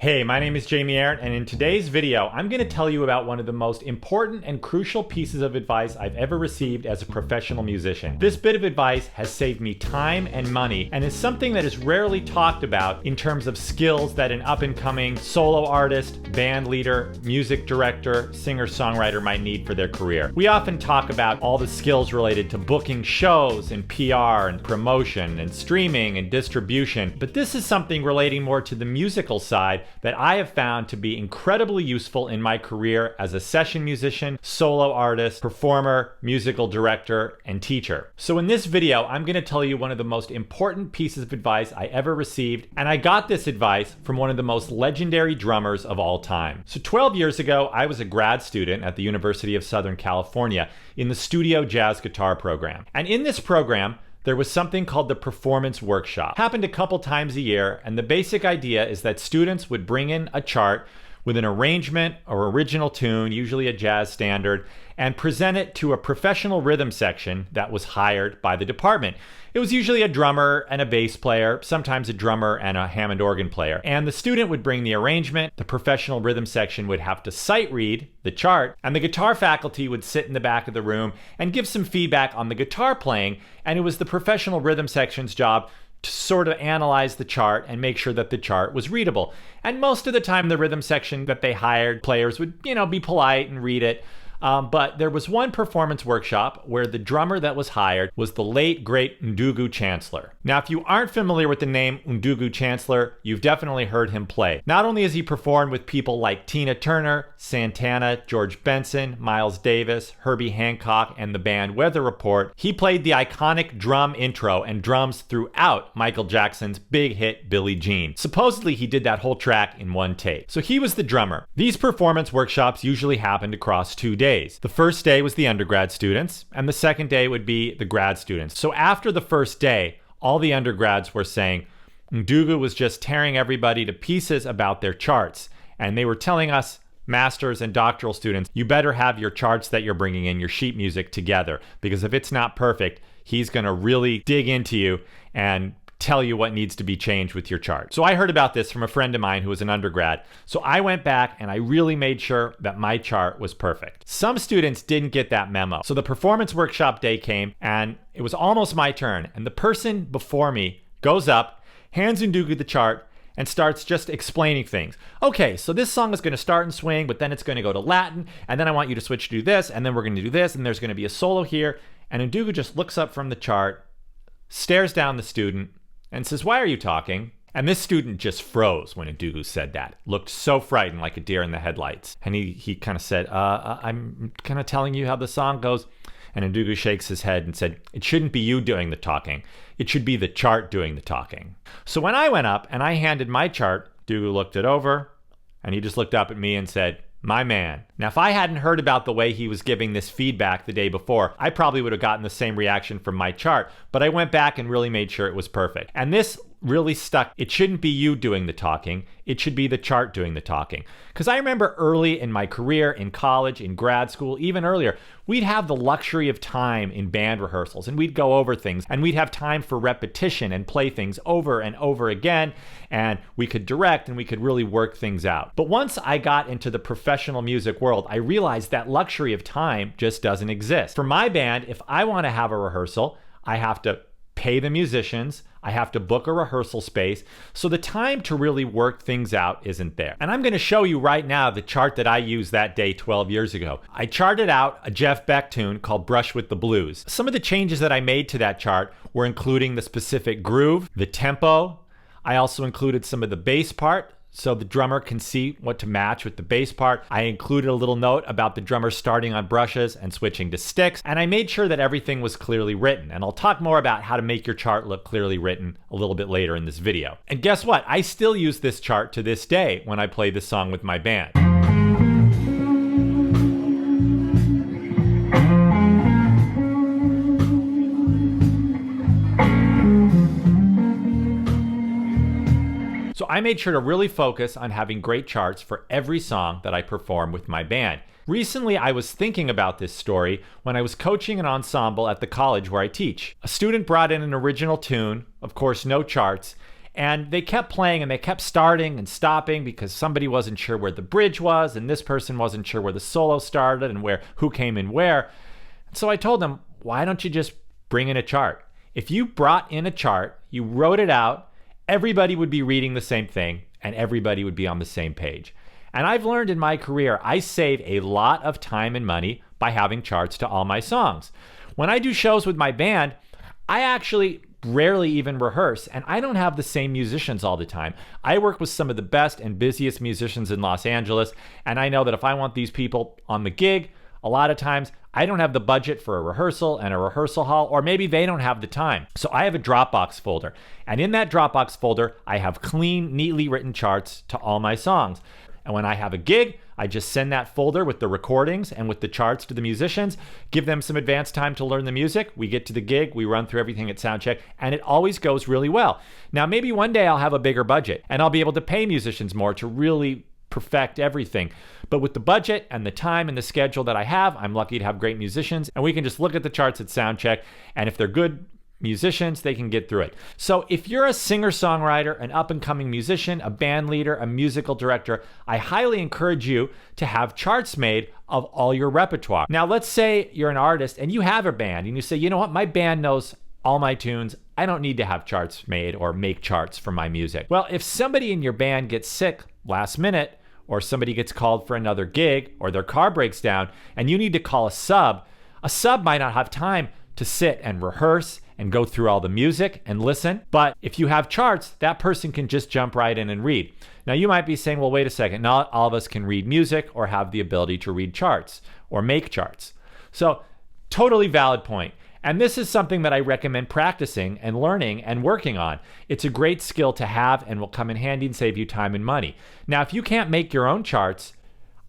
Hey, my name is Jamie Arndt, and in today's video, I'm going to tell you about one of the most important and crucial pieces of advice I've ever received as a professional musician. This bit of advice has saved me time and money, and is something that is rarely talked about in terms of skills that an up-and-coming solo artist, band leader, music director, singer-songwriter might need for their career. We often talk about all the skills related to booking shows and PR and promotion and streaming and distribution, but this is something relating more to the musical side that I have found to be incredibly useful in my career as a session musician, solo artist, performer, musical director, and teacher. So in this video, I'm going to tell you one of the most important pieces of advice I ever received, and I got this advice from one of the most legendary drummers of all time. So 12 years ago, I was a grad student at the University of Southern California in the studio jazz guitar program. And in this program, there was something called the performance workshop. It happened a couple times a year, and the basic idea is that students would bring in a chart with an arrangement or original tune, usually a jazz standard, and present it to a professional rhythm section that was hired by the department. It was usually a drummer and a bass player, sometimes a drummer and a Hammond organ player. And the student would bring the arrangement, the professional rhythm section would have to sight read the chart, and the guitar faculty would sit in the back of the room and give some feedback on the guitar playing, and it was the professional rhythm section's job to sort of analyze the chart and make sure that the chart was readable. And most of the time, the rhythm section that they hired players would, be polite and read it. But there was one performance workshop where the drummer that was hired was the late, great Ndugu Chancler. Now, if you aren't familiar with the name Ndugu Chancler, you've definitely heard him play. Not only has he performed with people like Tina Turner, Santana, George Benson, Miles Davis, Herbie Hancock, and the band Weather Report, he played the iconic drum intro and drums throughout Michael Jackson's big hit Billie Jean. Supposedly, he did that whole track in one take. So he was the drummer. These performance workshops usually happened across 2 days. The first day was the undergrad students, and the second day would be the grad students. So after the first day, all the undergrads were saying Ndugu was just tearing everybody to pieces about their charts. And they were telling us, masters and doctoral students, you better have your charts that you're bringing in, your sheet music together, because if it's not perfect, he's going to really dig into you and tell you what needs to be changed with your chart. So I heard about this from a friend of mine who was an undergrad. So I went back and I really made sure that my chart was perfect. Some students didn't get that memo. So the performance workshop day came and it was almost my turn. And the person before me goes up, hands Ndugu the chart, and starts just explaining things. Okay, so this song is going to start in swing, but then it's going to go to Latin, and then I want you to switch to do this, and then we're going to do this, and there's going to be a solo here. And Ndugu just looks up from the chart, stares down the student, and says, "Why are you talking?" And this student just froze when Ndugu said that. Looked so frightened, like a deer in the headlights. And he kind of said, I'm kind of telling you how the song goes. And Ndugu shakes his head and said, "It shouldn't be you doing the talking. It should be the chart doing the talking." So when I went up and I handed my chart, Ndugu looked it over, and he just looked up at me and said, "My man." Now, if I hadn't heard about the way he was giving this feedback the day before, I probably would have gotten the same reaction from my chart, but I went back and really made sure it was perfect. And this really stuck. It shouldn't be you doing the talking. It should be the chart doing the talking. Because I remember early in my career, in college, in grad school, even earlier, we'd have the luxury of time in band rehearsals, and we'd go over things, and we'd have time for repetition and play things over and over again, and we could direct and we could really work things out. But once I got into the professional music world, I realized that luxury of time just doesn't exist. For my band, if I want to have a rehearsal, I have to pay the musicians, I have to book a rehearsal space, so the time to really work things out isn't there. And I'm going to show you right now the chart that I used that day 12 years ago. I charted out a Jeff Beck tune called Brush with the Blues. Some of the changes that I made to that chart were including the specific groove, the tempo. I also included some of the bass part, so the drummer can see what to match with the bass part. I included a little note about the drummer starting on brushes and switching to sticks, and I made sure that everything was clearly written. And I'll talk more about how to make your chart look clearly written a little bit later in this video. And guess what? I still use this chart to this day when I play this song with my band. So I made sure to really focus on having great charts for every song that I perform with my band. Recently, I was thinking about this story when I was coaching an ensemble at the college where I teach. A student brought in an original tune, of course no charts, And they kept playing and they kept starting and stopping because somebody wasn't sure where the bridge was and this person wasn't sure where the solo started and who came in where. So I told them, why don't you just bring in a chart? If you brought in a chart, you wrote it out, everybody would be reading the same thing and everybody would be on the same page. And I've learned in my career, I save a lot of time and money by having charts to all my songs. When I do shows with my band, I actually rarely even rehearse, and I don't have the same musicians all the time. I work with some of the best and busiest musicians in Los Angeles, and I know that if I want these people on the gig, a lot of times I don't have the budget for a rehearsal and a rehearsal hall, or maybe they don't have the time. So I have a Dropbox folder, and in that Dropbox folder, I have clean, neatly written charts to all my songs. And when I have a gig, I just send that folder with the recordings and with the charts to the musicians, give them some advance time to learn the music. We get to the gig, we run through everything at soundcheck, and it always goes really well. Now, maybe one day I'll have a bigger budget and I'll be able to pay musicians more to really perfect everything. But with the budget and the time and the schedule that I have, I'm lucky to have great musicians, and we can just look at the charts at soundcheck, and if they're good musicians, they can get through it. So if you're a singer-songwriter, an up-and-coming musician, a band leader, a musical director, I highly encourage you to have charts made of all your repertoire. Now, let's say you're an artist and you have a band and you say, you know what, my band knows all my tunes. I don't need to have charts made or make charts for my music. Well, if somebody in your band gets sick last minute, or somebody gets called for another gig, or their car breaks down and you need to call a sub might not have time to sit and rehearse and go through all the music and listen. But if you have charts, that person can just jump right in and read. Now you might be saying, well, wait a second, not all of us can read music or have the ability to read charts or make charts. So totally valid point. And this is something that I recommend practicing and learning and working on. It's a great skill to have and will come in handy and save you time and money. Now, if you can't make your own charts,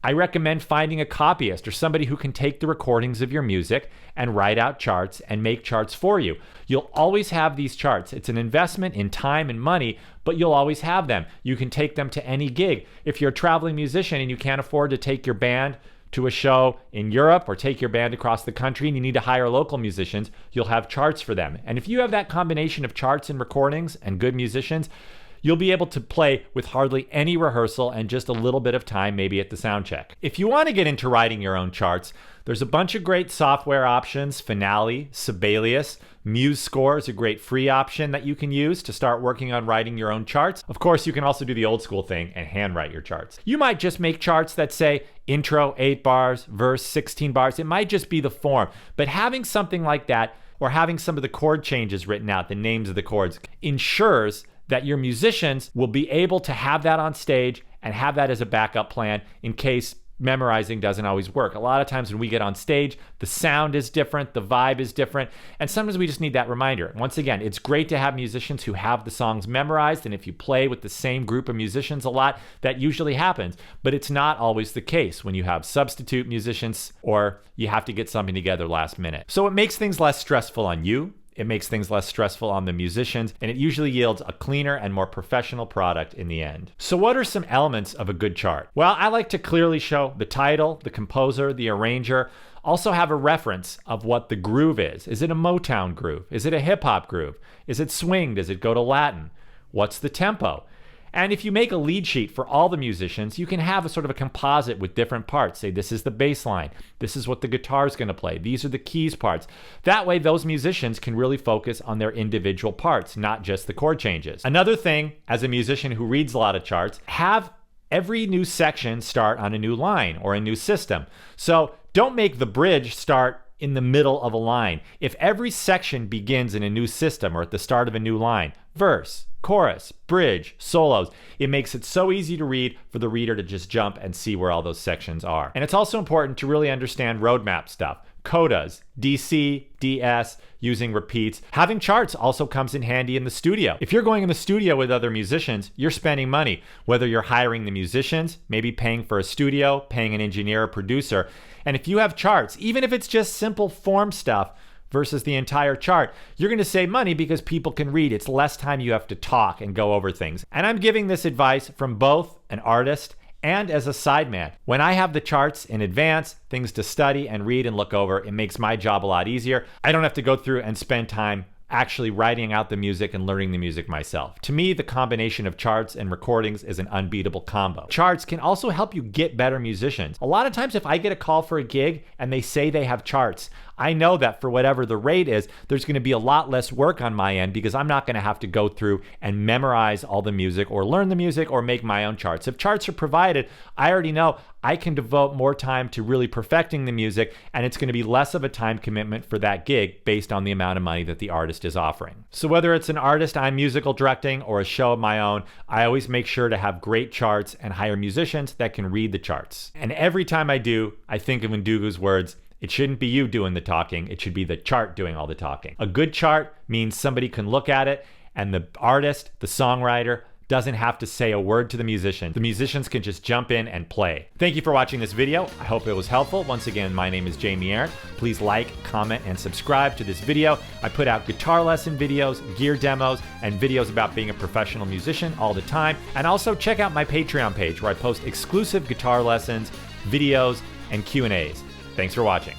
I recommend finding a copyist or somebody who can take the recordings of your music and write out charts and make charts for you. You'll always have these charts. It's an investment in time and money, but you'll always have them. You can take them to any gig. If you're a traveling musician and you can't afford to take your band to a show in Europe or take your band across the country and you need to hire local musicians, you'll have charts for them. And if you have that combination of charts and recordings and good musicians, you'll be able to play with hardly any rehearsal and just a little bit of time, maybe at the sound check. If you want to get into writing your own charts, there's a bunch of great software options. Finale, Sibelius, MuseScore is a great free option that you can use to start working on writing your own charts. Of course, you can also do the old school thing and handwrite your charts. You might just make charts that say intro 8 bars, verse 16 bars. It might just be the form, but having something like that or having some of the chord changes written out, the names of the chords, ensures that your musicians will be able to have that on stage and have that as a backup plan in case memorizing doesn't always work. A lot of times when we get on stage, the sound is different, the vibe is different, and sometimes we just need that reminder. Once again, it's great to have musicians who have the songs memorized, and if you play with the same group of musicians a lot, that usually happens, but it's not always the case when you have substitute musicians or you have to get something together last minute. So it makes things less stressful on you. It makes things less stressful on the musicians, and it usually yields a cleaner and more professional product in the end. So what are some elements of a good chart? Well, I like to clearly show the title, the composer, the arranger, also have a reference of what the groove is. Is it a Motown groove? Is it a hip hop groove? Is it swing? Does it go to Latin? What's the tempo? And if you make a lead sheet for all the musicians, you can have a sort of a composite with different parts. Say, this is the bass line. This is what the guitar is going to play. These are the keys parts. That way, those musicians can really focus on their individual parts, not just the chord changes. Another thing, as a musician who reads a lot of charts, have every new section start on a new line or a new system. So don't make the bridge start in the middle of a line. If every section begins in a new system or at the start of a new line, verse, chorus, bridge, solos, it makes it so easy to read for the reader to just jump and see where all those sections are. And it's also important to really understand roadmap stuff. Codas, DC, DS, using repeats. Having charts also comes in handy in the studio. If you're going in the studio with other musicians, you're spending money, whether you're hiring the musicians, maybe paying for a studio, paying an engineer or producer. And if you have charts, even if it's just simple form stuff, versus the entire chart, you're going to save money because people can read. It's less time you have to talk and go over things. And I'm giving this advice from both an artist and as a sideman. When I have the charts in advance, things to study and read and look over, it makes my job a lot easier. I don't have to go through and spend time actually writing out the music and learning the music myself. To me, the combination of charts and recordings is an unbeatable combo. Charts can also help you get better musicians. A lot of times if I get a call for a gig and they say they have charts, I know that for whatever the rate is, there's going to be a lot less work on my end because I'm not going to have to go through and memorize all the music or learn the music or make my own charts. If charts are provided, I already know I can devote more time to really perfecting the music, and it's going to be less of a time commitment for that gig based on the amount of money that the artist is offering. So whether it's an artist I'm musical directing or a show of my own, I always make sure to have great charts and hire musicians that can read the charts. And every time I do, I think of Ndugu's words, it shouldn't be you doing the talking, it should be the chart doing all the talking. A good chart means somebody can look at it and the artist, the songwriter, doesn't have to say a word to the musician. The musicians can just jump in and play. Thank you for watching this video. I hope it was helpful. Once again, my name is Jamie Arndt. Please like, comment, and subscribe to this video. I put out guitar lesson videos, gear demos, and videos about being a professional musician all the time. And also check out my Patreon page where I post exclusive guitar lessons, videos, and Q&As. Thanks for watching.